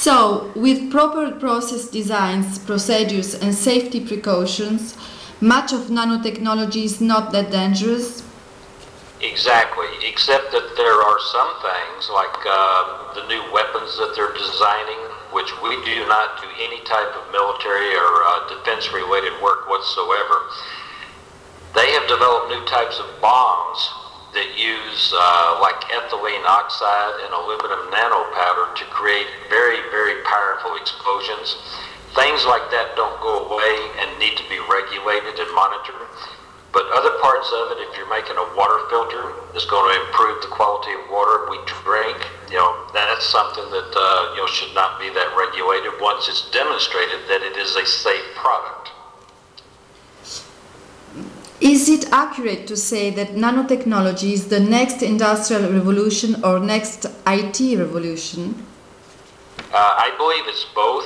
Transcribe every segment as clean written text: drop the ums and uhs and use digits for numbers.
So, with proper process designs, procedures and safety precautions, much of nanotechnology is not that dangerous? Exactly, except that there are some things like the new weapons that they're designing, which we do not do any type of military or defense-related work whatsoever. They have developed new types of bombs that use like ethylene oxide and aluminum nanopowder to create very, very powerful explosions. Things like that don't go away and need to be regulated and monitored. But other parts of it, if you're making a water filter that's going to improve the quality of water we drink, that's something that should not be that regulated once it's demonstrated that it is a safe product. Is it accurate to say that nanotechnology is the next industrial revolution or next IT revolution? I believe it's both.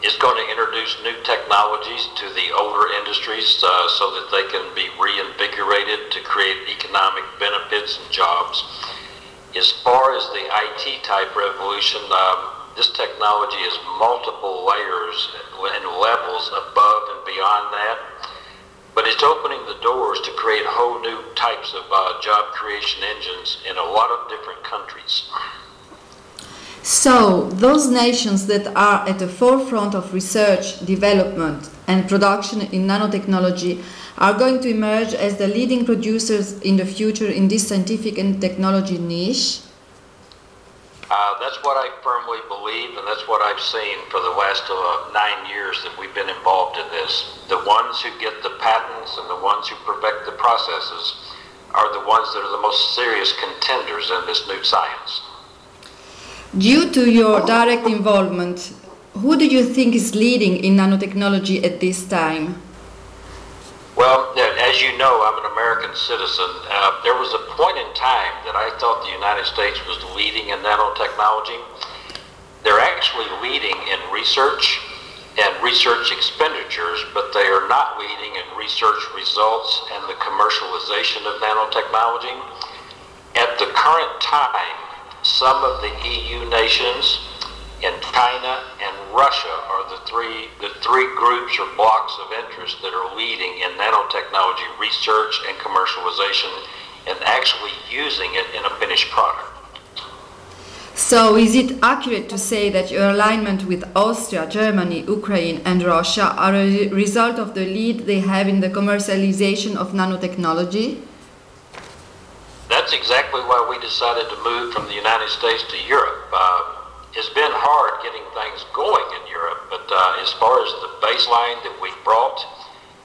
It's going to introduce new technologies to the older industries so that they can be reinvigorated to create economic benefits and jobs. As far as the IT type revolution, this technology is multiple layers and levels above and beyond that. But it's opening the doors to create whole new types of job creation engines in a lot of different countries. So, those nations that are at the forefront of research, development and production in nanotechnology are going to emerge as the leading producers in the future in this scientific and technology niche? That's what I firmly believe, and that's what I've seen for the last 9 years that we've been involved in this. The ones who get the patents and the ones who perfect the processes are the ones that are the most serious contenders in this new science. Due to your direct involvement, who do you think is leading in nanotechnology at this time? Well, as you know, I'm an American citizen. There was a point in time that I thought the United States was leading in nanotechnology. They're actually leading in research and research expenditures, but they are not leading in research results and the commercialization of nanotechnology. At the current time, some of the EU nations and China and Russia are the three groups or blocks of interest that are leading in nanotechnology research and commercialization and actually using it in a finished product. So is it accurate to say that your alignment with Austria, Germany, Ukraine and Russia are a result of the lead they have in the commercialization of nanotechnology? That's exactly why we decided to move from the United States to Europe. It's been hard getting things going in Europe, but as far as the baseline that we brought,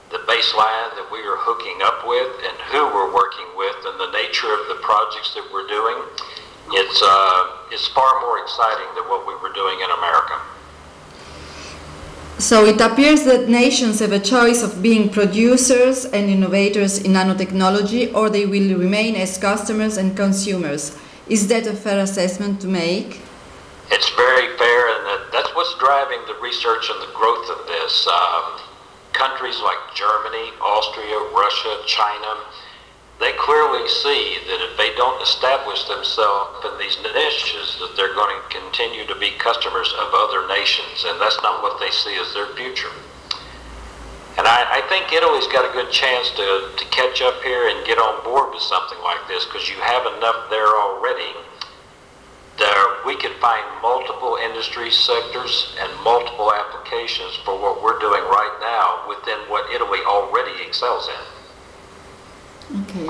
the baseline that we are hooking up with and who we're working with and the nature of the projects that we're doing, it's far more exciting than what we were doing in America. So it appears that nations have a choice of being producers and innovators in nanotechnology, or they will remain as customers and consumers. Is that a fair assessment to make? It's very fair, and that's what's driving the research and the growth of this. Countries like Germany, Austria, Russia, China, they clearly see that if they don't establish themselves in these niches, that they're going to continue to be customers of other nations, and that's not what they see as their future. And I think Italy's got a good chance to catch up here and get on board with something like this, because you have enough there already. We could find multiple industry sectors and multiple applications for what we're doing right now within what Italy already excels in. Okay.